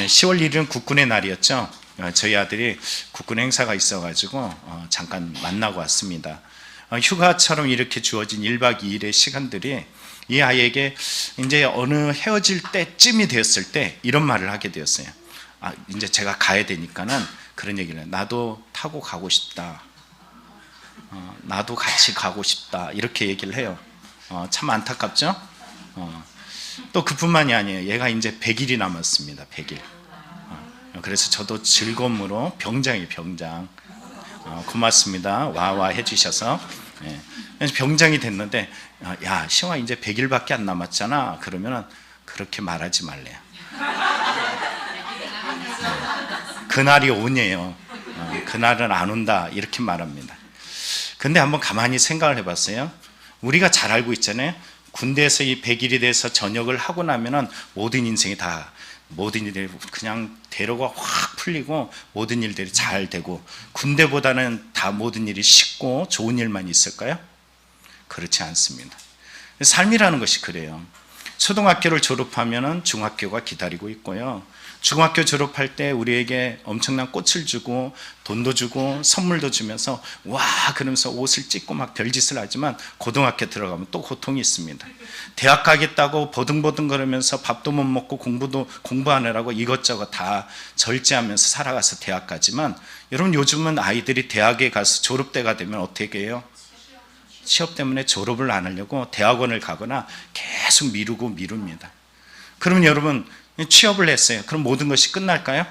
10월 1일은 국군의 날이었죠. 저희 아들이 국군 행사가 있어가지고 잠깐 만나고 왔습니다. 휴가처럼 이렇게 주어진 1박 2일의 시간들이 이 아이에게 이제 어느 헤어질 때쯤이 되었을 때 이런 말을 하게 되었어요. 이제 제가 가야 되니까는 그런 얘기를 해요. 나도 타고 가고 싶다. 나도 같이 가고 싶다. 이렇게 얘기를 해요. 참 안타깝죠? 또 그뿐만이 아니에요. 얘가 이제 100일이 남았습니다. 100일. 그래서 저도 즐거움으로 병장이에요. 병장. 고맙습니다. 와와 해주셔서. 병장이 됐는데, 야 시영아 이제 100일밖에 안 남았잖아. 그러면은 그렇게 말하지 말래요. 그날이 오네요. 그날은 안 온다. 이렇게 말합니다. 근데 한번 가만히 생각을 해봤어요. 우리가 잘 알고 있잖아요. 군대에서 이 100일이 돼서 전역을 하고 나면은 모든 인생이 다, 모든 일들이 그냥 대로가 확 풀리고 모든 일들이 잘 되고, 군대보다는 다 모든 일이 쉽고 좋은 일만 있을까요? 그렇지 않습니다. 삶이라는 것이 그래요. 초등학교를 졸업하면은 중학교가 기다리고 있고요. 중학교 졸업할 때 우리에게 엄청난 꽃을 주고 돈도 주고 선물도 주면서 와 그러면서 옷을 찢고 막 별짓을 하지만, 고등학교 들어가면 또 고통이 있습니다. 대학 가겠다고 버둥버둥 거리면서 밥도 못 먹고 공부하느라고 이것저것 다 절제하면서 살아가서 대학 가지만, 여러분 요즘은 아이들이 대학에 가서 졸업때가 되면 어떻게 해요? 취업 때문에 졸업을 안 하려고 대학원을 가거나 계속 미룹니다. 그러면 여러분 취업을 했어요. 그럼 모든 것이 끝날까요?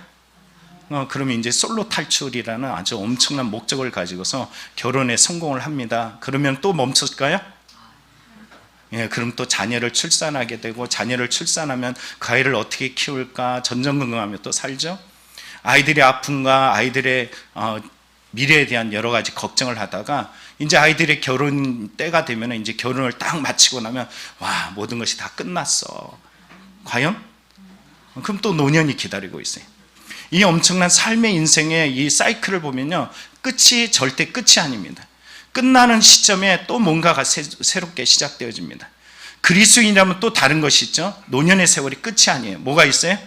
그러면 이제 솔로 탈출이라는 아주 엄청난 목적을 가지고서 결혼에 성공을 합니다. 그러면 또 멈췄을까요? 그럼 또 자녀를 출산하게 되고, 자녀를 출산하면 그 아이를 어떻게 키울까 전전긍긍하며 또 살죠. 아이들이 아픔과 아이들의 미래에 대한 여러 가지 걱정을 하다가 이제 아이들의 결혼 때가 되면, 이제 결혼을 딱 마치고 나면 와 모든 것이 다 끝났어. 과연? 그럼 또 노년이 기다리고 있어요. 이 엄청난 삶의 인생의 이 사이클을 보면요, 끝이 절대 끝이 아닙니다. 끝나는 시점에 또 뭔가가 새롭게 시작되어집니다. 그리스도인이라면 또 다른 것이 있죠. 노년의 세월이 끝이 아니에요. 뭐가 있어요?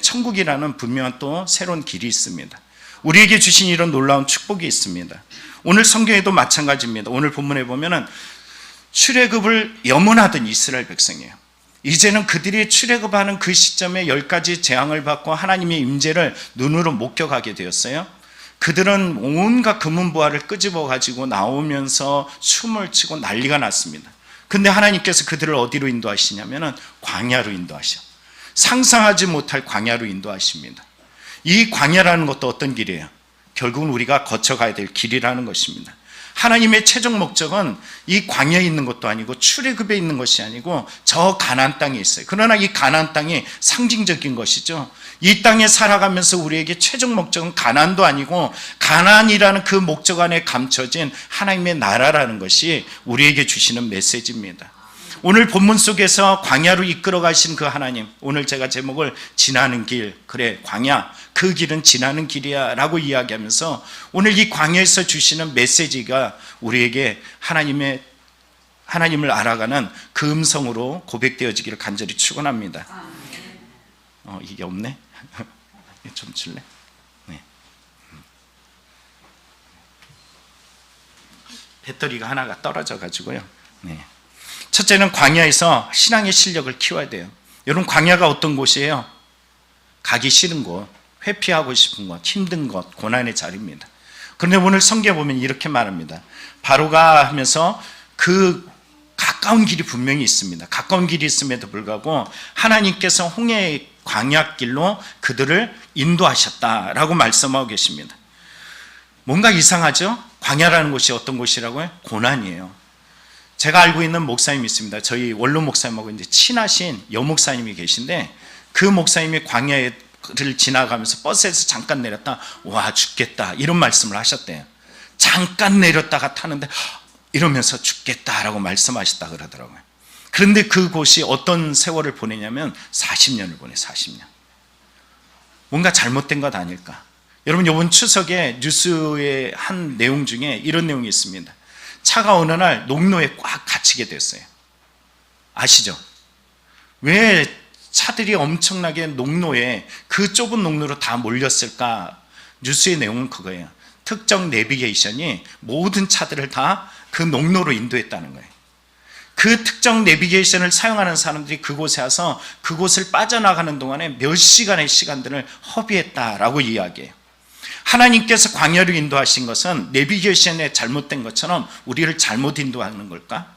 천국이라는 분명한 또 새로운 길이 있습니다. 우리에게 주신 이런 놀라운 축복이 있습니다. 오늘 성경에도 마찬가지입니다. 오늘 본문에 보면은 출애굽을 염원하던 이스라엘 백성이에요. 이제는 그들이 출애굽하는 그 시점에 10가지 재앙을 받고 하나님의 임재를 눈으로 목격하게 되었어요. 그들은 온갖 금은보화를 끄집어 가지고 나오면서 춤을 추고 난리가 났습니다. 근데 하나님께서 그들을 어디로 인도하시냐면은 광야로 인도하셔. 상상하지 못할 광야로 인도하십니다. 이 광야라는 것도 어떤 길이에요? 결국은 우리가 거쳐가야 될 길이라는 것입니다. 하나님의 최종 목적은 이 광야에 있는 것도 아니고 출애굽에 있는 것이 아니고 저 가나안 땅에 있어요. 그러나 이 가나안 땅이 상징적인 것이죠. 이 땅에 살아가면서 우리에게 최종 목적은 가나안도 아니고, 가나안이라는 그 목적 안에 감춰진 하나님의 나라라는 것이 우리에게 주시는 메시지입니다. 오늘 본문 속에서 광야로 이끌어 가신 그 하나님, 오늘 제가 제목을 지나는 길, 그래 광야, 그 길은 지나는 길이야 라고 이야기하면서 오늘 이 광야에서 주시는 메시지가 우리에게 하나님을 알아가는 그 음성으로 고백되어지기를 간절히 축원합니다. 이게 없네? 좀 줄래? 네. 배터리가 하나가 떨어져 가지고요. 네. 첫째는 광야에서 신앙의 실력을 키워야 돼요. 여러분 광야가 어떤 곳이에요? 가기 싫은 곳, 회피하고 싶은 것, 힘든 것, 고난의 자리입니다. 그런데 오늘 성경에 보면 이렇게 말합니다. 바로가 하면서 그 가까운 길이 분명히 있습니다. 가까운 길이 있음에도 불구하고 하나님께서 홍해의 광야길로 그들을 인도하셨다라고 말씀하고 계십니다. 뭔가 이상하죠? 광야라는 곳이 어떤 곳이라고요? 고난이에요. 제가 알고 있는 목사님이 있습니다. 저희 원로 목사님하고 이제 친하신 여목사님이 계신데, 그 목사님이 광야를 지나가면서 버스에서 잠깐 내렸다, 와 죽겠다 이런 말씀을 하셨대요. 잠깐 내렸다가 타는데 이러면서 죽겠다라고 말씀하셨다 그러더라고요. 그런데 그곳이 어떤 세월을 보내냐면 40년을 보내. 40년. 뭔가 잘못된 것 아닐까. 여러분 이번 추석에 뉴스의 한 내용 중에 이런 내용이 있습니다. 차가 어느 날 농로에 꽉 갇히게 됐어요. 아시죠? 왜 차들이 엄청나게 농로에 그 좁은 농로로 다 몰렸을까? 뉴스의 내용은 그거예요. 특정 내비게이션이 모든 차들을 다 그 농로로 인도했다는 거예요. 그 특정 내비게이션을 사용하는 사람들이 그곳에 와서 그곳을 빠져나가는 동안에 몇 시간의 시간들을 허비했다라고 이야기해요. 하나님께서 광야로 인도하신 것은 내비게이션에 잘못된 것처럼 우리를 잘못 인도하는 걸까?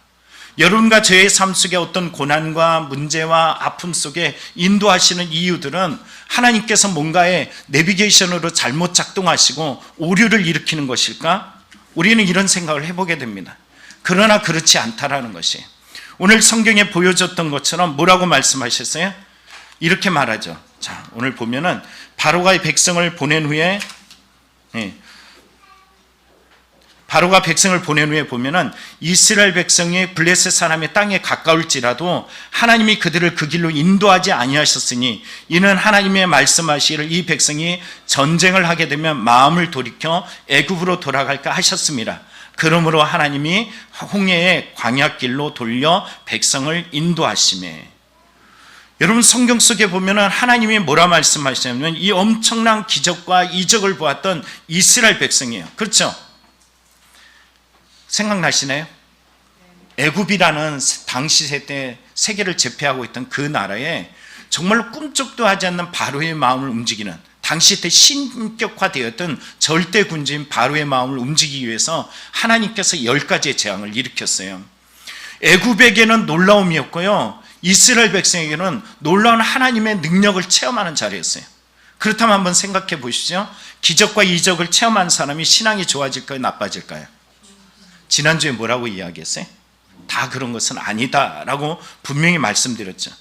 여러분과 저의 삶 속에 어떤 고난과 문제와 아픔 속에 인도하시는 이유들은 하나님께서 뭔가의 내비게이션으로 잘못 작동하시고 오류를 일으키는 것일까? 우리는 이런 생각을 해보게 됩니다. 그러나 그렇지 않다라는 것이 오늘 성경에 보여줬던 것처럼 뭐라고 말씀하셨어요? 이렇게 말하죠. 자, 오늘 보면은 바로가 백성을 보낸 후에 바로가 백성을 보낸 후에 보면은 이스라엘 백성이 블레셋 사람의 땅에 가까울지라도 하나님이 그들을 그 길로 인도하지 아니하셨으니 이는 하나님의 말씀하시기를 이 백성이 전쟁을 하게 되면 마음을 돌이켜 애굽으로 돌아갈까 하셨습니다. 그러므로 하나님이 홍해의 광야길로 돌려 백성을 인도하시매. 여러분 성경 속에 보면은 하나님이 뭐라 말씀하시냐면 이 엄청난 기적과 이적을 보았던 이스라엘 백성이에요. 그렇죠? 생각나시나요? 애굽이라는 당시 세대 세계를 제패하고 있던 그 나라에 정말로 꿈쩍도 하지 않는 바로의 마음을 움직이는 당시 때 신격화되었던 절대 군주인 바로의 마음을 움직이기 위해서 하나님께서 10가지의 재앙을 일으켰어요. 애굽에게는 놀라움이었고요, 이스라엘 백성에게는 놀라운 하나님의 능력을 체험하는 자리였어요. 그렇다면 한번 생각해 보시죠. 기적과 이적을 체험한 사람이 신앙이 좋아질까요? 나빠질까요? 지난주에 뭐라고 이야기했어요? 다 그런 것은 아니다라고 분명히 말씀드렸죠.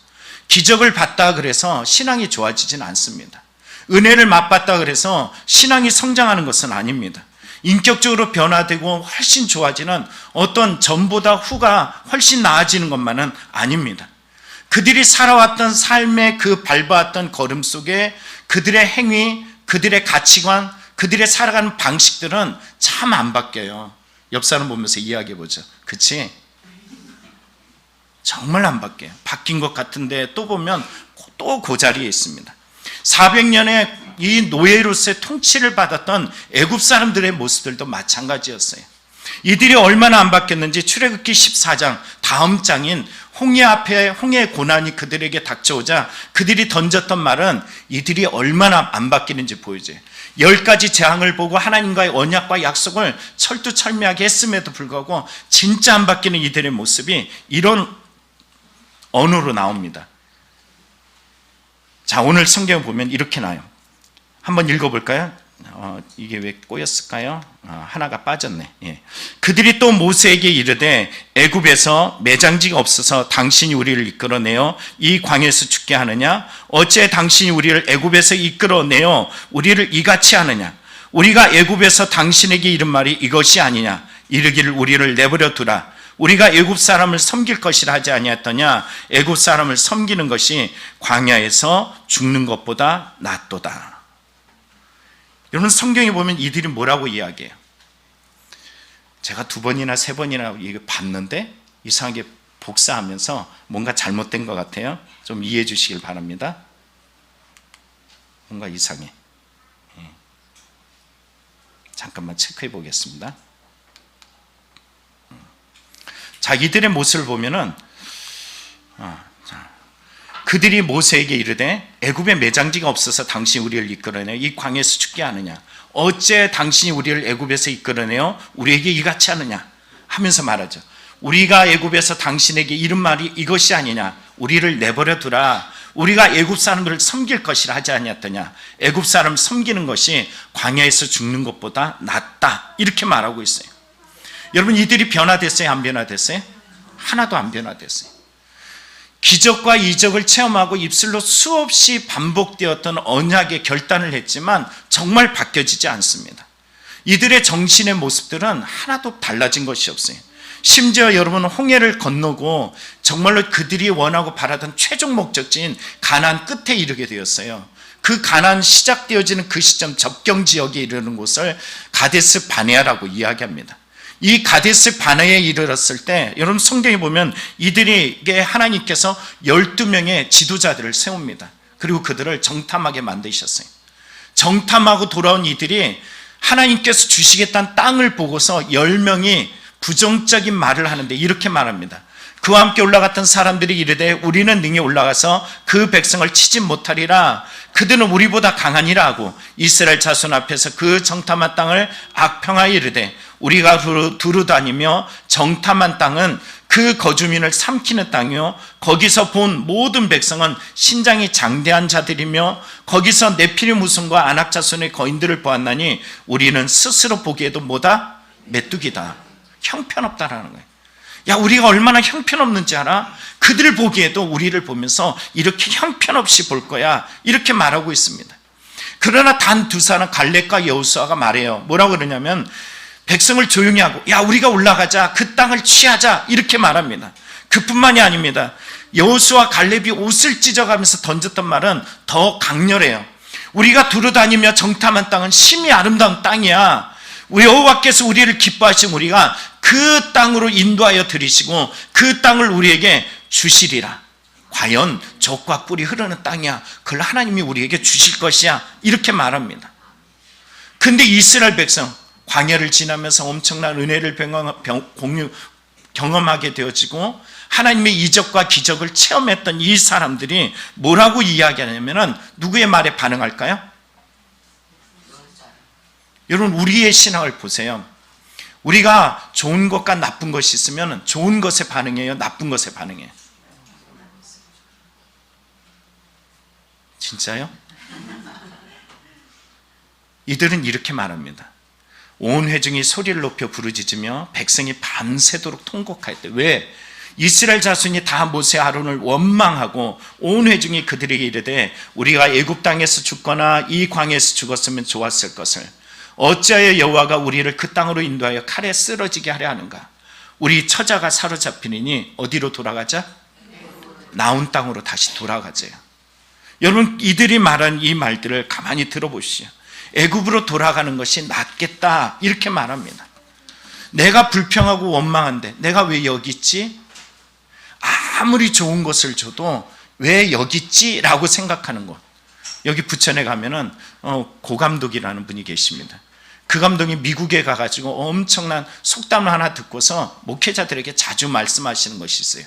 기적을 봤다 그래서 신앙이 좋아지진 않습니다. 은혜를 맛봤다 그래서 신앙이 성장하는 것은 아닙니다. 인격적으로 변화되고 훨씬 좋아지는 어떤 전보다 후가 훨씬 나아지는 것만은 아닙니다. 그들이 살아왔던 삶의 그 밟아왔던 걸음 속에 그들의 행위, 그들의 가치관, 그들의 살아가는 방식들은 참 안 바뀌어요. 옆 사람 보면서 이야기해보죠. 그치? 정말 안 바뀌어요. 바뀐 것 같은데 또 보면 또 그 자리에 있습니다. 400년의 이 노예로서의 통치를 받았던 애굽 사람들의 모습들도 마찬가지였어요. 이들이 얼마나 안 바뀌었는지 출애굽기 14장 다음 장인 홍해 앞에 홍해의 고난이 그들에게 닥쳐오자 그들이 던졌던 말은 이들이 얼마나 안 바뀌는지 보여줘요. 10가지 재앙을 보고 하나님과의 언약과 약속을 철두철미하게 했음에도 불구하고 진짜 안 바뀌는 이들의 모습이 이런 언어로 나옵니다. 자, 오늘 성경을 보면 이렇게 나와요. 한번 읽어볼까요? 이게 왜 꼬였을까요? 하나가 빠졌네. 예. 그들이 또 모세에게 이르되 애굽에서 매장지가 없어서 당신이 우리를 이끌어내어 이 광야에서 죽게 하느냐? 어째 당신이 우리를 애굽에서 이끌어내어 우리를 이같이 하느냐? 우리가 애굽에서 당신에게 이른 말이 이것이 아니냐? 이르기를 우리를 내버려 두라. 우리가 애굽 사람을 섬길 것이라 하지 아니했더냐? 애굽 사람을 섬기는 것이 광야에서 죽는 것보다 낫도다. 여러분 성경에 보면 이들이 뭐라고 이야기해요? 제가 2번이나 3번이나 이거 봤는데 이상하게 복사하면서 뭔가 잘못된 것 같아요. 좀 이해해 주시길 바랍니다. 뭔가 이상해. 잠깐만 체크해 보겠습니다. 자, 이들의 모습을 보면은 그들이 모세에게 이르되 애굽에 매장지가 없어서 당신이 우리를 이끌어내어 이 광야에서 죽게 하느냐? 어째 당신이 우리를 애굽에서 이끌어내어 우리에게 이같이 하느냐? 하면서 말하죠. 우리가 애굽에서 당신에게 이른 말이 이것이 아니냐? 우리를 내버려 두라. 우리가 애굽 사람들을 섬길 것이라 하지 아니었더냐? 애굽 사람을 섬기는 것이 광야에서 죽는 것보다 낫다. 이렇게 말하고 있어요. 여러분 이들이 변화됐어요? 안 변화됐어요? 하나도 안 변화됐어요. 기적과 이적을 체험하고 입술로 수없이 반복되었던 언약의 결단을 했지만 정말 바뀌어지지 않습니다. 이들의 정신의 모습들은 하나도 달라진 것이 없어요. 심지어 여러분은 홍해를 건너고 정말로 그들이 원하고 바라던 최종 목적지인 가나안 끝에 이르게 되었어요. 그 가나안 시작되어지는 그 시점 접경 지역에 이르는 곳을 가데스 바네아라고 이야기합니다. 이 가데스 바네에 이르렀을 때 여러분 성경에 보면 이들에게 하나님께서 12명의 지도자들을 세웁니다. 그리고 그들을 정탐하게 만드셨어요. 정탐하고 돌아온 이들이 하나님께서 주시겠다는 땅을 보고서 10명이 부정적인 말을 하는데 이렇게 말합니다. 그와 함께 올라갔던 사람들이 이르되 우리는 능히 올라가서 그 백성을 치지 못하리라. 그들은 우리보다 강하니라 하고 이스라엘 자손 앞에서 그 정탐한 땅을 악평하여 이르되 우리가 두루 다니며 정탐한 땅은 그 거주민을 삼키는 땅이요 거기서 본 모든 백성은 신장이 장대한 자들이며 거기서 네피림 후손과 아낙 자손의 거인들을 보았나니 우리는 스스로 보기에도 뭐다? 메뚜기다. 형편없다라는 거예요. 야, 우리가 얼마나 형편없는지 알아? 그들 보기에도 우리를 보면서 이렇게 형편없이 볼 거야, 이렇게 말하고 있습니다. 그러나 단 두 사람 갈렙과 여호수아가 말해요. 뭐라고 그러냐면 백성을 조용히 하고 야, 우리가 올라가자, 그 땅을 취하자, 이렇게 말합니다. 그뿐만이 아닙니다. 여호수아 갈렙이 옷을 찢어가면서 던졌던 말은 더 강렬해요. 우리가 두루 다니며 정탐한 땅은 심히 아름다운 땅이야. 여호와께서 우리를 기뻐하시고 우리가 그 땅으로 인도하여 들이시고 그 땅을 우리에게 주시리라. 과연 젖과 꿀이 흐르는 땅이야. 그걸 하나님이 우리에게 주실 것이야. 이렇게 말합니다. 근데 이스라엘 백성 광야를 지나면서 엄청난 은혜를 경험하게 되어지고 하나님의 이적과 기적을 체험했던 이 사람들이 뭐라고 이야기하냐면 누구의 말에 반응할까요? 여러분, 우리의 신앙을 보세요. 우리가 좋은 것과 나쁜 것이 있으면 좋은 것에 반응해요? 나쁜 것에 반응해요? 진짜요? 이들은 이렇게 말합니다. 온 회중이 소리를 높여 부르짖으며 백성이 밤새도록 통곡하였대. 왜? 이스라엘 자손이 다 모세 아론을 원망하고 온 회중이 그들에게 이르되 우리가 애굽 땅에서 죽거나 이 광야에서 죽었으면 좋았을 것을 어찌하여 여호와가 우리를 그 땅으로 인도하여 칼에 쓰러지게 하려 하는가? 우리 처자가 사로잡히니 어디로 돌아가자? 나온 땅으로 다시 돌아가자요. 여러분, 이들이 말한 이 말들을 가만히 들어보시죠. 애굽으로 돌아가는 것이 낫겠다, 이렇게 말합니다. 내가 불평하고 원망한데 내가 왜 여기 있지? 아무리 좋은 것을 줘도 왜 여기 있지? 라고 생각하는 것. 여기 부천에 가면은 고감독이라는 분이 계십니다. 그 감독이 미국에 가가지고 엄청난 속담을 하나 듣고서 목회자들에게 자주 말씀하시는 것이 있어요.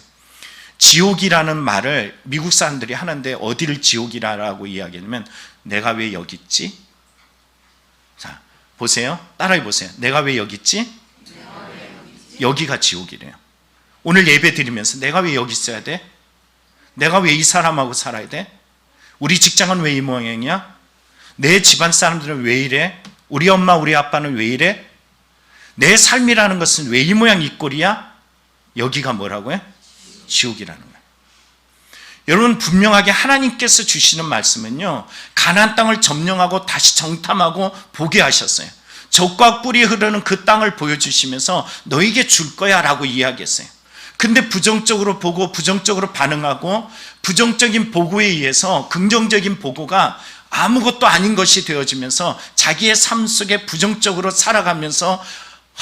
지옥이라는 말을 미국 사람들이 하는데 어디를 지옥이라고 이야기하냐면 내가 왜 여기 있지? 자, 보세요. 따라해 보세요. 내가 왜 여기 있지? 여기가 지옥이래요. 오늘 예배 드리면서 내가 왜 여기 있어야 돼? 내가 왜 이 사람하고 살아야 돼? 우리 직장은 왜 이 모양이야? 내 집안 사람들은 왜 이래? 우리 엄마 우리 아빠는 왜 이래? 내 삶이라는 것은 왜 이 모양 이 꼴이야? 여기가 뭐라고요? 지옥이라는 거예요. 여러분, 분명하게 하나님께서 주시는 말씀은요, 가나안 땅을 점령하고 다시 정탐하고 보게 하셨어요. 젖과 꿀이 흐르는 그 땅을 보여주시면서 너에게 줄 거야 라고 이야기했어요. 근데 부정적으로 보고 부정적으로 반응하고 부정적인 보고에 의해서 긍정적인 보고가 아무것도 아닌 것이 되어지면서 자기의 삶 속에 부정적으로 살아가면서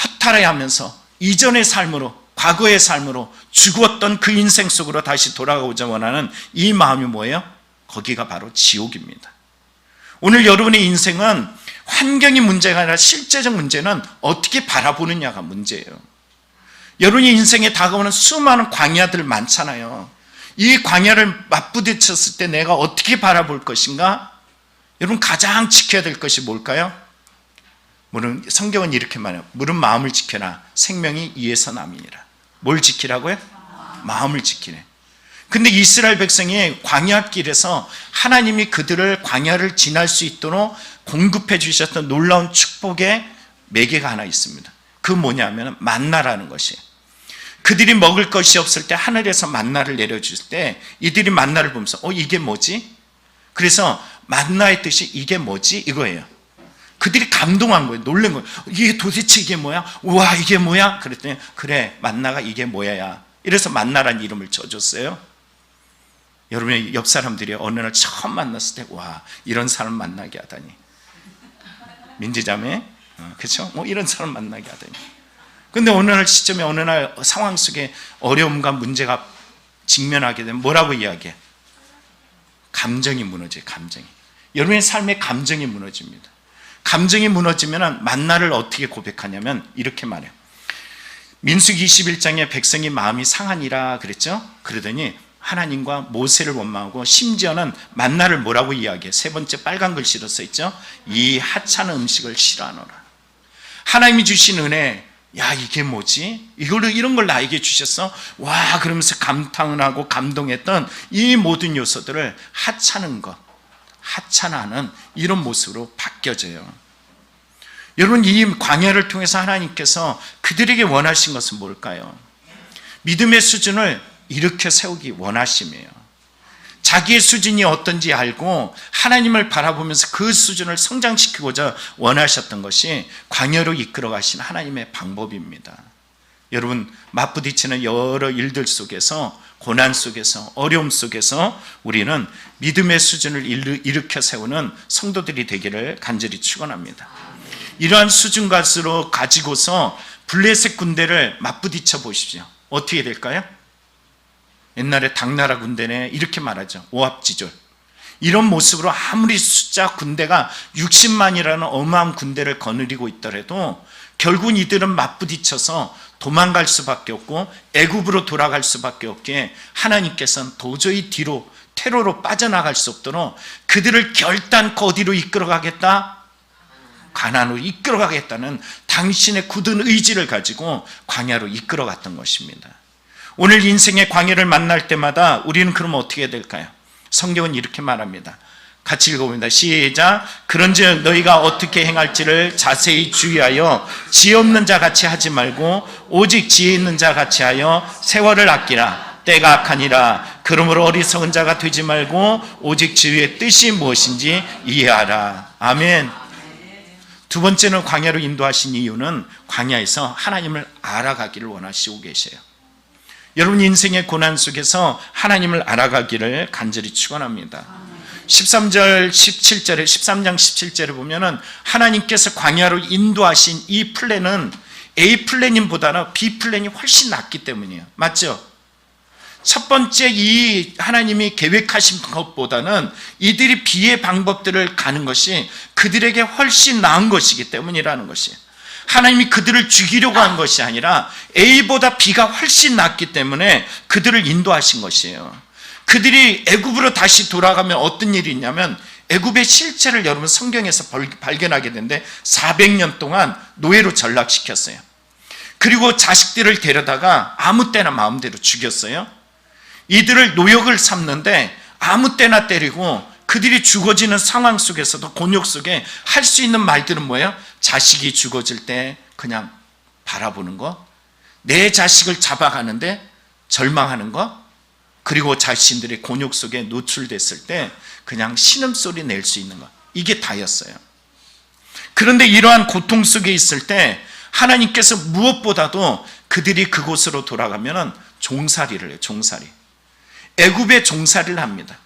허탈해하면서 이전의 삶으로, 과거의 삶으로 죽었던 그 인생 속으로 다시 돌아가고자 원하는 이 마음이 뭐예요? 거기가 바로 지옥입니다. 오늘 여러분의 인생은 환경이 문제가 아니라 실제적 문제는 어떻게 바라보느냐가 문제예요. 여러분의 인생에 다가오는 수많은 광야들 많잖아요. 이 광야를 맞부딪혔을 때 내가 어떻게 바라볼 것인가? 여러분, 가장 지켜야 될 것이 뭘까요? 물은 성경은 이렇게 말해요. 물은 마음을 지켜라. 생명이 이에서 남이니라. 뭘 지키라고요? 마음을 지키래. 근데 이스라엘 백성이 광야길에서 하나님이 그들을 광야를 지날 수 있도록 공급해 주셨던 놀라운 축복의 매개가 하나 있습니다. 그 뭐냐면 만나라는 것이에요. 그들이 먹을 것이 없을 때 하늘에서 만나를 내려줄 때 이들이 만나를 보면서 이게 뭐지? 그래서 만나의 뜻이 이게 뭐지? 이거예요. 그들이 감동한 거예요. 놀란 거예요. 이게 도대체 이게 뭐야? 우와, 이게 뭐야? 그랬더니 그래, 만나가 이게 뭐야야. 이래서 만나라는 이름을 줘줬어요. 여러분의 옆 사람들이 어느 날 처음 만났을 때 와, 이런 사람 만나게 하다니. 민지자매, 그렇죠? 이런 사람 만나게 하다니. 근데 어느 날 시점에 어느 날 상황 속에 어려움과 문제가 직면하게 되면 뭐라고 이야기해? 감정이 무너져요. 감정이. 여러분의 삶에 감정이 무너집니다. 감정이 무너지면 만나를 어떻게 고백하냐면 이렇게 말해요. 민수기 21장에 백성이 마음이 상하니라 그랬죠? 그러더니 하나님과 모세를 원망하고 심지어는 만나를 뭐라고 이야기해? 세 번째 빨간 글씨로 써있죠? 이 하찮은 음식을 싫어하노라. 하나님이 주신 은혜, 야 이게 뭐지? 이런 걸 나에게 주셨어? 와 그러면서 감탄을 하고 감동했던 이 모든 요소들을 하찮은 것, 하찮아하는 이런 모습으로 바뀌어져요. 여러분 이 광야를 통해서 하나님께서 그들에게 원하신 것은 뭘까요? 믿음의 수준을 일으켜 세우기 원하심이에요. 자기의 수준이 어떤지 알고 하나님을 바라보면서 그 수준을 성장시키고자 원하셨던 것이 광야로 이끌어 가신 하나님의 방법입니다. 여러분 맞부딪히는 여러 일들 속에서 고난 속에서 어려움 속에서 우리는 믿음의 수준을 일으켜 세우는 성도들이 되기를 간절히 축원합니다. 이러한 수준 가지로 가지고서 블레셋 군대를 맞부딪혀 보십시오. 어떻게 될까요? 옛날에 당나라 군대네 이렇게 말하죠. 오합지졸. 이런 모습으로 아무리 숫자 군대가 60만이라는 어마어마한 군대를 거느리고 있더라도 결국 이들은 맞부딪혀서 도망갈 수밖에 없고 애굽으로 돌아갈 수밖에 없기에 하나님께서는 도저히 뒤로 테러로 빠져나갈 수 없도록 그들을 결단코 어디로 이끌어가겠다? 가나안으로 이끌어가겠다는 당신의 굳은 의지를 가지고 광야로 이끌어갔던 것입니다. 오늘 인생의 광야를 만날 때마다 우리는 그러면 어떻게 해야 될까요? 성경은 이렇게 말합니다. 같이 읽어봅니다. 시작. 그런즉 너희가 어떻게 행할지를 자세히 주의하여 지혜 없는 자 같이 하지 말고 오직 지혜 있는 자 같이 하여 세월을 아끼라. 때가 악하니라. 그러므로 어리석은 자가 되지 말고 오직 주의 뜻이 무엇인지 이해하라. 아멘. 두 번째는 광야로 인도하신 이유는 광야에서 하나님을 알아가기를 원하시고 계세요. 여러분 인생의 고난 속에서 하나님을 알아가기를 간절히 축원합니다. 13장 17절에 보면은 하나님께서 광야로 인도하신 이 플랜은 A 플랜보다는 B 플랜이 훨씬 낫기 때문이에요. 맞죠? 첫 번째 이 하나님이 계획하신 것보다는 이들이 B의 방법들을 가는 것이 그들에게 훨씬 나은 것이기 때문이라는 것이에요. 하나님이 그들을 죽이려고 한 것이 아니라 A보다 B가 훨씬 낫기 때문에 그들을 인도하신 것이에요. 그들이 애굽으로 다시 돌아가면 어떤 일이 있냐면 애굽의 실체를 여러분 성경에서 발견하게 되는데 400년 동안 노예로 전락시켰어요. 그리고 자식들을 데려다가 아무 때나 마음대로 죽였어요. 이들을 노역을 삼는데 아무 때나 때리고 그들이 죽어지는 상황 속에서도 곤욕 속에 할 수 있는 말들은 뭐예요? 자식이 죽어질 때 그냥 바라보는 거, 내 자식을 잡아가는데 절망하는 거, 그리고 자신들의 곤욕 속에 노출됐을 때 그냥 신음소리 낼 수 있는 거, 이게 다였어요. 그런데 이러한 고통 속에 있을 때 하나님께서 무엇보다도 그들이 그곳으로 돌아가면 종살이를 해요. 종살이. 애굽의 종살이를 합니다.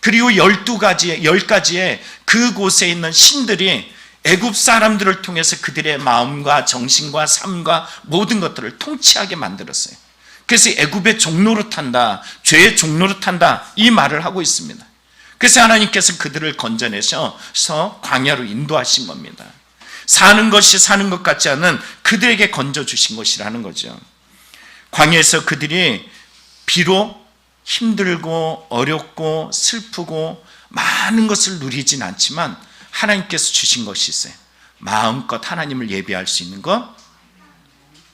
그리고 10가지의 그곳에 있는 신들이 애굽 사람들을 통해서 그들의 마음과 정신과 삶과 모든 것들을 통치하게 만들었어요. 그래서 애굽의 종노릇한다, 죄의 종노릇한다 이 말을 하고 있습니다. 그래서 하나님께서 그들을 건져내셔서 광야로 인도하신 겁니다. 사는 것이 사는 것 같지 않은 그들에게 건져주신 것이라는 거죠. 광야에서 그들이 비록 힘들고 어렵고 슬프고 많은 것을 누리진 않지만 하나님께서 주신 것이 있어요. 마음껏 하나님을 예배할 수 있는 것,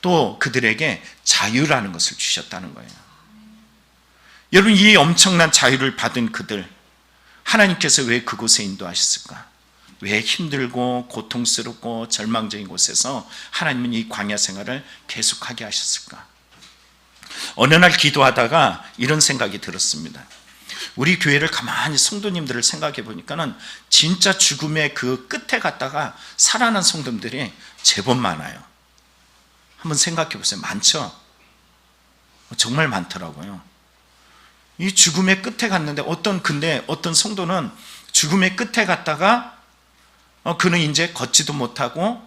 또 그들에게 자유라는 것을 주셨다는 거예요. 여러분 이 엄청난 자유를 받은 그들, 하나님께서 왜 그곳에 인도하셨을까? 왜 힘들고 고통스럽고 절망적인 곳에서 하나님은 이 광야 생활을 계속하게 하셨을까? 어느 날 기도하다가 이런 생각이 들었습니다. 우리 교회를 가만히 성도님들을 생각해 보니까는 진짜 죽음의 그 끝에 갔다가 살아난 성도들이 제법 많아요. 한번 생각해 보세요. 많죠? 정말 많더라고요. 이 죽음의 끝에 갔는데 어떤 성도는 죽음의 끝에 갔다가 그는 이제 걷지도 못하고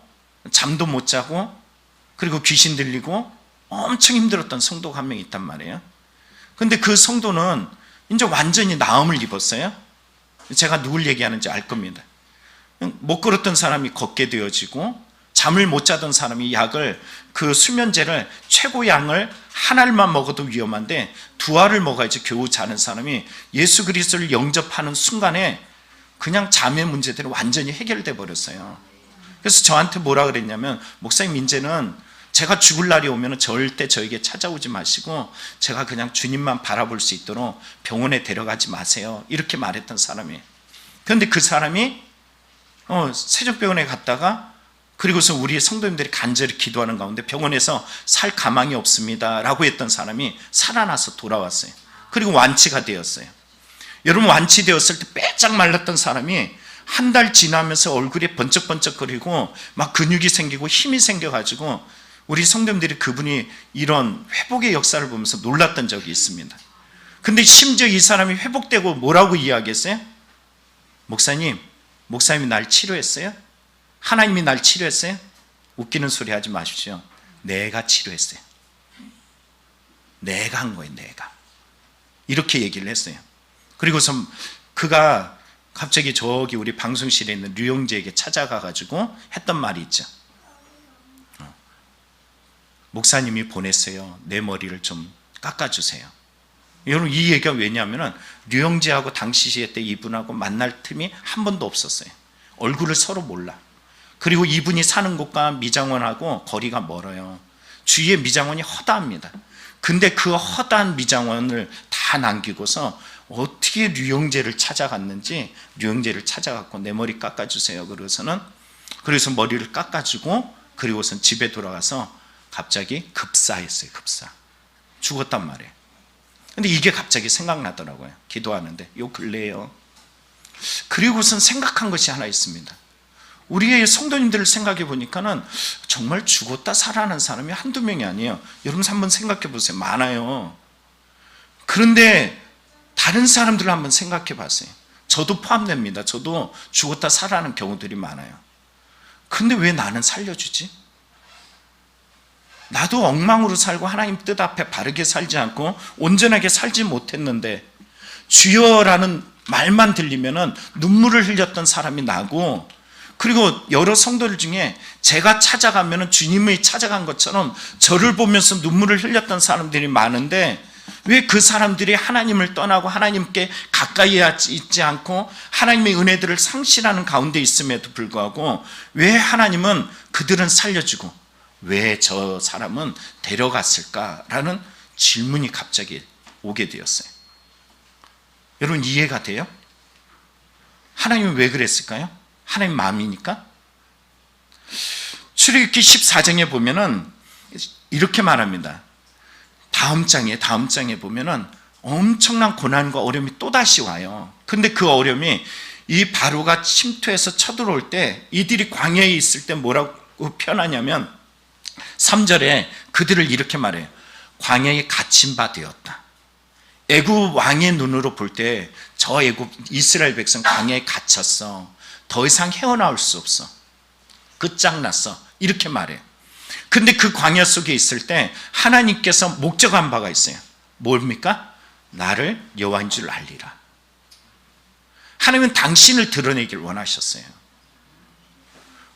잠도 못 자고 그리고 귀신 들리고 엄청 힘들었던 성도가 한 명 있단 말이에요. 근데 그 성도는 이제 완전히 나음을 입었어요. 제가 누굴 얘기하는지 알 겁니다. 못 걸었던 사람이 걷게 되어지고, 잠을 못 자던 사람이 약을, 그 수면제를 최고 양을 한 알만 먹어도 위험한데 두 알을 먹어야지 겨우 자는 사람이 예수 그리스도를 영접하는 순간에 그냥 잠의 문제들이 완전히 해결돼 버렸어요. 그래서 저한테 뭐라 그랬냐면, 목사님 이제는 제가 죽을 날이 오면 절대 저에게 찾아오지 마시고 제가 그냥 주님만 바라볼 수 있도록 병원에 데려가지 마세요, 이렇게 말했던 사람이에요. 그런데 그 사람이 세종병원에 갔다가, 그리고서 우리 성도님들이 간절히 기도하는 가운데 병원에서 살 가망이 없습니다 라고 했던 사람이 살아나서 돌아왔어요. 그리고 완치가 되었어요. 여러분, 완치되었을 때 빼짝 말랐던 사람이 한 달 지나면서 얼굴이 번쩍번쩍거리고 막 근육이 생기고 힘이 생겨가지고 우리 성도님들이 그분이 이런 회복의 역사를 보면서 놀랐던 적이 있습니다. 근데 심지어 이 사람이 회복되고 뭐라고 이야기했어요? 목사님이 날 치료했어요? 하나님이 날 치료했어요? 웃기는 소리 하지 마십시오. 내가 치료했어요. 내가 한 거예요, 내가. 이렇게 얘기를 했어요. 그리고서 그가 갑자기 저기 우리 방송실에 있는 류영재에게 찾아가가지고 했던 말이 있죠. 목사님이 보냈어요. 내 머리를 좀 깎아주세요. 여러분, 이 얘기가 왜냐하면 류영재하고 당시 시에 때 이분하고 만날 틈이 한 번도 없었어요. 얼굴을 서로 몰라. 그리고 이분이 사는 곳과 미장원하고 거리가 멀어요. 주위에 미장원이 허다합니다. 근데 그 허다한 미장원을 다 남기고서 어떻게 류영재를 찾아갔는지, 류영재를 찾아갔고 내 머리 깎아주세요. 그래서 머리를 깎아주고, 그리고선 집에 돌아가서 갑자기 급사했어요. 급사. 죽었단 말이에요. 근데 이게 갑자기 생각나더라고요. 기도하는데 요 근래에요. 그리고선 생각한 것이 하나 있습니다. 우리의 성도님들을 생각해 보니까는 정말 죽었다 살아난 사람이 한두 명이 아니에요. 여러분 한번 생각해 보세요. 많아요. 그런데 다른 사람들을 한번 생각해 봤어요. 저도 포함됩니다. 저도 죽었다 살아나는 경우들이 많아요. 근데 왜 나는 살려주지? 나도 엉망으로 살고 하나님 뜻 앞에 바르게 살지 않고 온전하게 살지 못했는데 주여라는 말만 들리면은 눈물을 흘렸던 사람이 나고, 그리고 여러 성도들 중에 제가 찾아가면은 주님이 찾아간 것처럼 저를 보면서 눈물을 흘렸던 사람들이 많은데, 왜 그 사람들이 하나님을 떠나고 하나님께 가까이 있지 않고 하나님의 은혜들을 상실하는 가운데 있음에도 불구하고 왜 하나님은 그들은 살려주고 왜 저 사람은 데려갔을까라는 질문이 갑자기 오게 되었어요. 여러분, 이해가 돼요? 하나님은 왜 그랬을까요? 하나님 마음이니까? 출애굽기 14장에 보면은 이렇게 말합니다. 다음 장에 보면은 엄청난 고난과 어려움이 또다시 와요. 근데 그 어려움이 이 바로가 침투해서 쳐들어올 때, 이들이 광야에 있을 때 뭐라고 표현하냐면 3절에 그들을 이렇게 말해요. 광야에 갇힌 바 되었다. 애굽 왕의 눈으로 볼 때 저 애굽 이스라엘 백성 광야에 갇혔어. 더 이상 헤어나올 수 없어. 끝장났어. 이렇게 말해요. 근데 그 광야 속에 있을 때 하나님께서 목적한 바가 있어요. 뭡니까? 나를 여호와인 줄 알리라. 하나님은 당신을 드러내길 원하셨어요.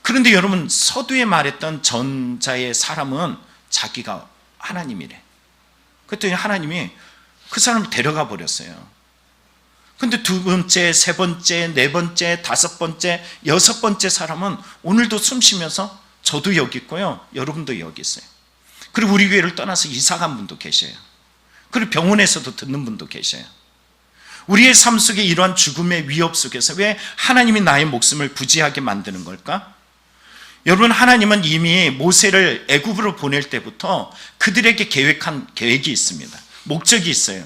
그런데 여러분, 서두에 말했던 전자의 사람은 자기가 하나님이래. 그랬더니 하나님이 그 사람을 데려가 버렸어요. 근데 두 번째, 세 번째, 네 번째, 다섯 번째, 여섯 번째 사람은 오늘도 숨 쉬면서 저도 여기 있고요, 여러분도 여기 있어요. 그리고 우리 교회를 떠나서 이사간 분도 계셔요. 그리고 병원에서도 듣는 분도 계셔요. 우리의 삶 속에 이러한 죽음의 위협 속에서 왜 하나님이 나의 목숨을 부지하게 만드는 걸까? 여러분, 하나님은 이미 모세를 애굽으로 보낼 때부터 그들에게 계획한 계획이 있습니다. 목적이 있어요.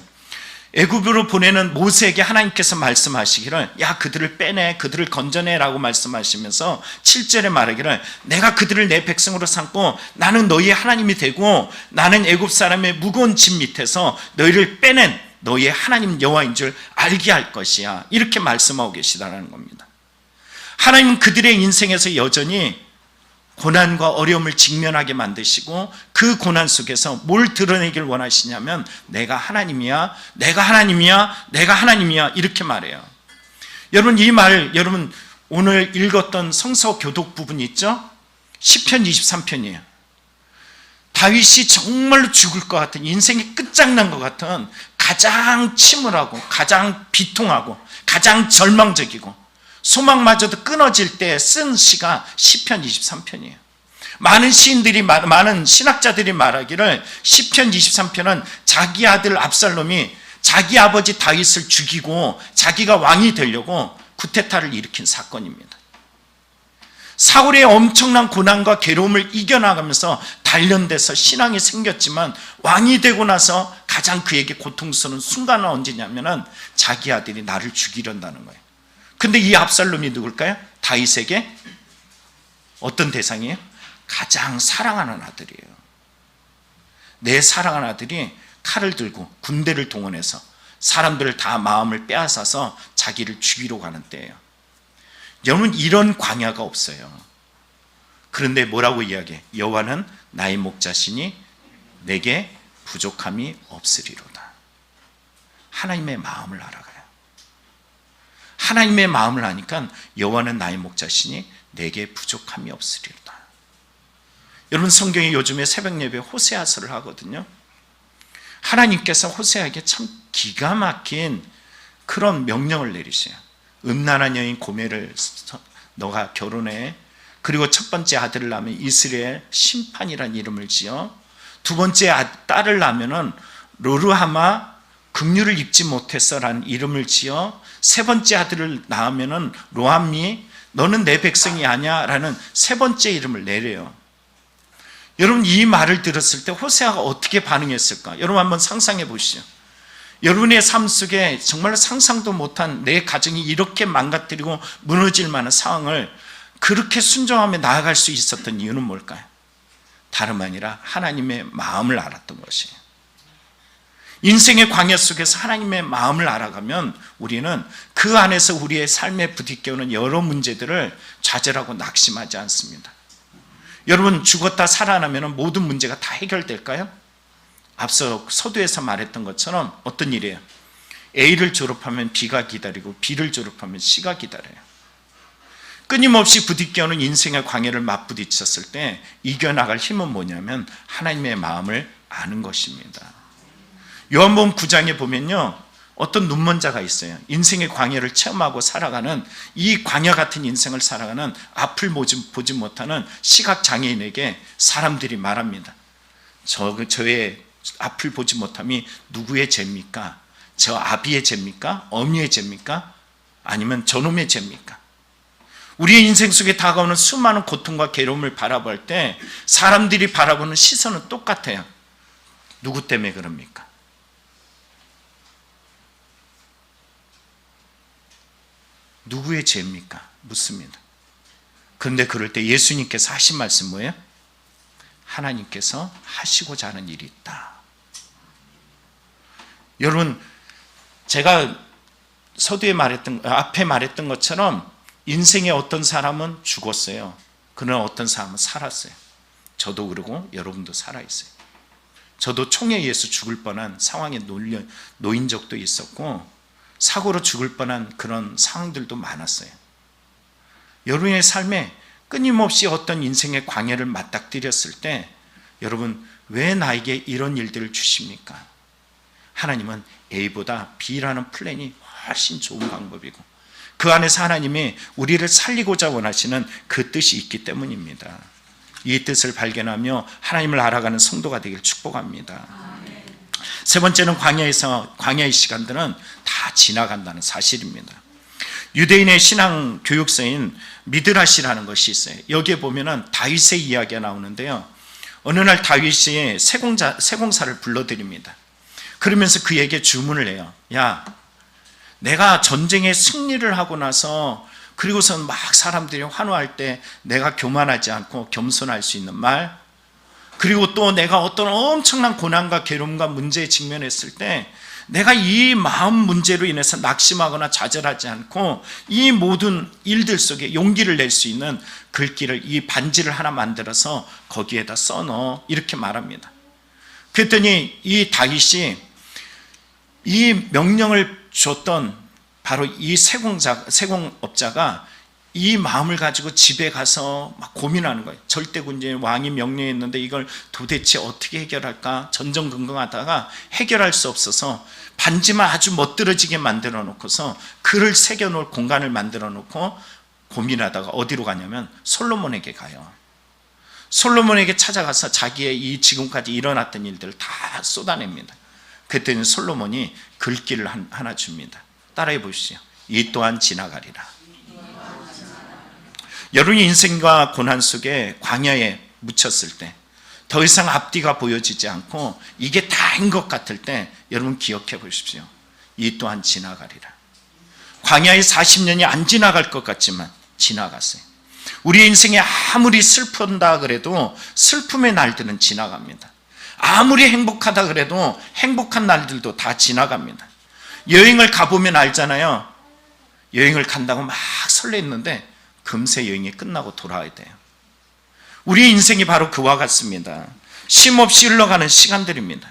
애굽으로 보내는 모세에게 하나님께서 말씀하시기를, 야, 그들을 빼내, 그들을 건져내라고 말씀하시면서 7절에 말하기를, 내가 그들을 내 백성으로 삼고 나는 너희의 하나님이 되고 나는 애굽 사람의 무거운 짐 밑에서 너희를 빼낸 너희의 하나님 여호와인 줄 알게 할 것이야. 이렇게 말씀하고 계시다는 겁니다. 하나님은 그들의 인생에서 여전히 고난과 어려움을 직면하게 만드시고 그 고난 속에서 뭘 드러내길 원하시냐면 내가 하나님이야, 내가 하나님이야, 내가 하나님이야 이렇게 말해요. 여러분 이 말, 여러분 오늘 읽었던 성서 교독 부분 있죠? 시편 23편이에요. 다윗이 정말로 죽을 것 같은, 인생이 끝장난 것 같은 가장 침울하고 가장 비통하고 가장 절망적이고 소망마저도 끊어질 때 쓴 시가 시편 23편이에요. 많은 시인들이, 많은 신학자들이 말하기를 시편 23편은 자기 아들 압살롬이 자기 아버지 다윗을 죽이고 자기가 왕이 되려고 쿠데타를 일으킨 사건입니다. 사울의 엄청난 고난과 괴로움을 이겨나가면서 단련돼서 신앙이 생겼지만 왕이 되고 나서 가장 그에게 고통스러운 순간은 언제냐면은 자기 아들이 나를 죽이려다는 거예요. 근데 이 압살롬이 누굴까요? 다윗에게 어떤 대상이에요? 가장 사랑하는 아들이에요. 내 사랑하는 아들이 칼을 들고 군대를 동원해서 사람들을 다 마음을 빼앗아서 자기를 죽이러 가는 때예요. 여러분 이런 광야가 없어요. 그런데 뭐라고 이야기해? 여호와는 나의 목자시니 내게 부족함이 없으리로다. 하나님의 마음을 알아가요. 하나님의 마음을 아니까 여호와는 나의 목자시니 내게 부족함이 없으리로다. 여러분 성경이 요즘에 새벽 예배 호세아서를 하거든요. 하나님께서 호세아에게 참 기가 막힌 그런 명령을 내리세요. 음란한 여인 고멜을 너가 결혼해. 그리고 첫 번째 아들을 낳으면 이스라엘 심판이라는 이름을 지어. 두 번째 딸을 낳으면 로르하마 긍휼을 입지 못했어라는 이름을 지어. 세 번째 아들을 낳으면 로암미 너는 내 백성이 아니야라는 세 번째 이름을 내려요. 여러분 이 말을 들었을 때 호세아가 어떻게 반응했을까? 여러분 한번 상상해 보시죠. 여러분의 삶 속에 정말 상상도 못한 내 가정이 이렇게 망가뜨리고 무너질 만한 상황을 그렇게 순종하며 나아갈 수 있었던 이유는 뭘까요? 다름 아니라 하나님의 마음을 알았던 것이에요. 인생의 광야 속에서 하나님의 마음을 알아가면 우리는 그 안에서 우리의 삶에 부딪혀오는 여러 문제들을 좌절하고 낙심하지 않습니다. 여러분 죽었다 살아나면 모든 문제가 다 해결될까요? 앞서 서두에서 말했던 것처럼 어떤 일이에요? A를 졸업하면 B가 기다리고 B를 졸업하면 C가 기다려요. 끊임없이 부딪혀오는 인생의 광야를 맞부딪혔을 때 이겨나갈 힘은 뭐냐면 하나님의 마음을 아는 것입니다. 요한복음 9장에 보면요 어떤 눈먼자가 있어요. 인생의 광야를 체험하고 살아가는 이 광야 같은 인생을 살아가는 앞을 보지 못하는 시각장애인에게 사람들이 말합니다. 저의 앞을 보지 못함이 누구의 죄입니까? 저 아비의 죄입니까? 어미의 죄입니까? 아니면 저놈의 죄입니까? 우리의 인생 속에 다가오는 수많은 고통과 괴로움을 바라볼 때 사람들이 바라보는 시선은 똑같아요. 누구 때문에 그럽니까? 누구의 죄입니까? 묻습니다. 그런데 그럴 때 예수님께서 하신 말씀 뭐예요? 하나님께서 하시고자 하는 일이 있다. 여러분 제가 서두에 앞에 말했던 것처럼 인생의 어떤 사람은 죽었어요. 그러나 어떤 사람은 살았어요. 저도 그러고 여러분도 살아있어요. 저도 총에 의해서 죽을 뻔한 상황에 놓인 적도 있었고 사고로 죽을 뻔한 그런 상황들도 많았어요. 여러분의 삶에 끊임없이 어떤 인생의 광야를 맞닥뜨렸을 때 여러분 왜 나에게 이런 일들을 주십니까? 하나님은 A보다 B라는 플랜이 훨씬 좋은 방법이고 그 안에서 하나님이 우리를 살리고자 원하시는 그 뜻이 있기 때문입니다. 이 뜻을 발견하며 하나님을 알아가는 성도가 되길 축복합니다. 세 번째는 광야의 시간들은 다 지나간다는 사실입니다. 유대인의 신앙 교육서인 미드라시라는 것이 있어요. 여기에 보면은 다윗의 이야기가 나오는데요. 어느 날 다윗이 세공사를 불러드립니다. 그러면서 그에게 주문을 해요. 야, 내가 전쟁에 승리를 하고 나서 그리고선 막 사람들이 환호할 때 내가 교만하지 않고 겸손할 수 있는 말, 그리고 또 내가 어떤 엄청난 고난과 괴로움과 문제에 직면했을 때 내가 이 마음 문제로 인해서 낙심하거나 좌절하지 않고 이 모든 일들 속에 용기를 낼 수 있는 글귀를, 이 반지를 하나 만들어서 거기에다 써넣어, 이렇게 말합니다. 그랬더니 이 다윗이 이 명령을 줬던 바로 이 세공업자가 이 마음을 가지고 집에 가서 막 고민하는 거예요. 절대군주의 왕이 명령했는데 이걸 도대체 어떻게 해결할까 전전긍긍하다가 해결할 수 없어서 반지만 아주 멋들어지게 만들어 놓고서 글을 새겨 놓을 공간을 만들어 놓고 고민하다가 어디로 가냐면 솔로몬에게 가요. 솔로몬에게 찾아가서 자기의 이 지금까지 일어났던 일들을 다 쏟아냅니다. 그때는 솔로몬이 글귀를 하나 줍니다. 따라해 보시죠. 이 또한 지나가리라. 여러분이 인생과 고난 속에 광야에 묻혔을 때, 더 이상 앞뒤가 보여지지 않고 이게 다인 것 같을 때 여러분 기억해 보십시오. 이 또한 지나가리라. 광야의 40년이 안 지나갈 것 같지만 지나갔어요. 우리 인생에 아무리 슬픈다 그래도 슬픔의 날들은 지나갑니다. 아무리 행복하다 그래도 행복한 날들도 다 지나갑니다. 여행을 가보면 알잖아요. 여행을 간다고 막 설레는데 금세 여행이 끝나고 돌아와야 돼요. 우리 인생이 바로 그와 같습니다. 쉼없이 흘러가는 시간들입니다.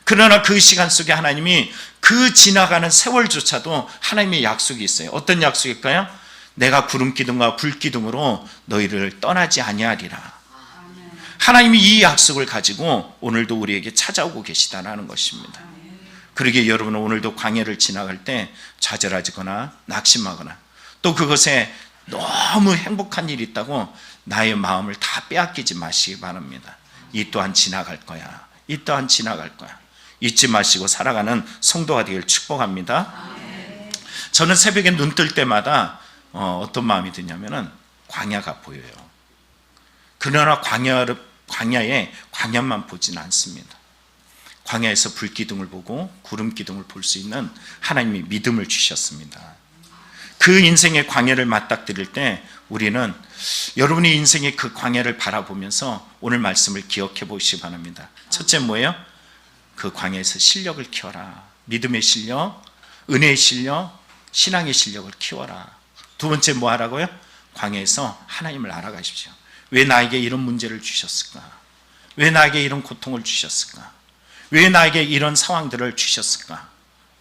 그러나 그 시간 속에 하나님이 그 지나가는 세월조차도 하나님의 약속이 있어요. 어떤 약속일까요? 내가 구름 기둥과 불 기둥으로 너희를 떠나지 아니하리라. 하나님이 이 약속을 가지고 오늘도 우리에게 찾아오고 계시다는 것입니다. 그러기에 여러분은 오늘도 광야를 지나갈 때 좌절하거나 낙심하거나 또 그것에 너무 행복한 일이 있다고 나의 마음을 다 빼앗기지 마시기 바랍니다. 이 또한 지나갈 거야. 이 또한 지나갈 거야. 잊지 마시고 살아가는 성도가 되길 축복합니다. 저는 새벽에 눈 뜰 때마다 어떤 마음이 드냐면은 광야가 보여요. 그러나 광야에 광야만 보지는 않습니다. 광야에서 불기둥을 보고 구름기둥을 볼 수 있는 하나님이 믿음을 주셨습니다. 그 인생의 광야를 맞닥뜨릴 때 우리는 여러분의 인생의 그 광야를 바라보면서 오늘 말씀을 기억해 보시기 바랍니다. 첫째 뭐예요? 그 광야에서 실력을 키워라. 믿음의 실력, 은혜의 실력, 신앙의 실력을 키워라. 두 번째 뭐 하라고요? 광야에서 하나님을 알아가십시오. 왜 나에게 이런 문제를 주셨을까? 왜 나에게 이런 고통을 주셨을까? 왜 나에게 이런 상황들을 주셨을까?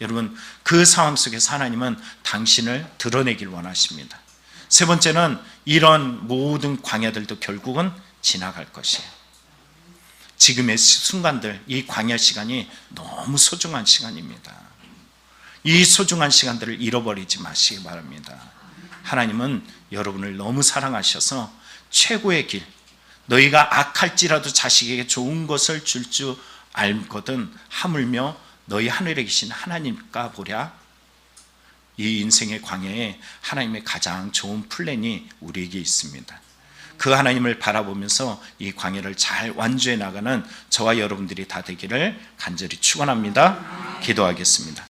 여러분, 그 상황 속에서 하나님은 당신을 드러내길 원하십니다. 세 번째는 이런 모든 광야들도 결국은 지나갈 것이에요. 지금의 순간들, 이 광야 시간이 너무 소중한 시간입니다. 이 소중한 시간들을 잃어버리지 마시기 바랍니다. 하나님은 여러분을 너무 사랑하셔서 최고의 길, 너희가 악할지라도 자식에게 좋은 것을 줄 줄 알거든 하물며 너희 하늘에 계신 하나님과 보랴. 이 인생의 광야에 하나님의 가장 좋은 플랜이 우리에게 있습니다. 그 하나님을 바라보면서 이 광야를 잘 완주해 나가는 저와 여러분들이 다 되기를 간절히 축원합니다. 기도하겠습니다.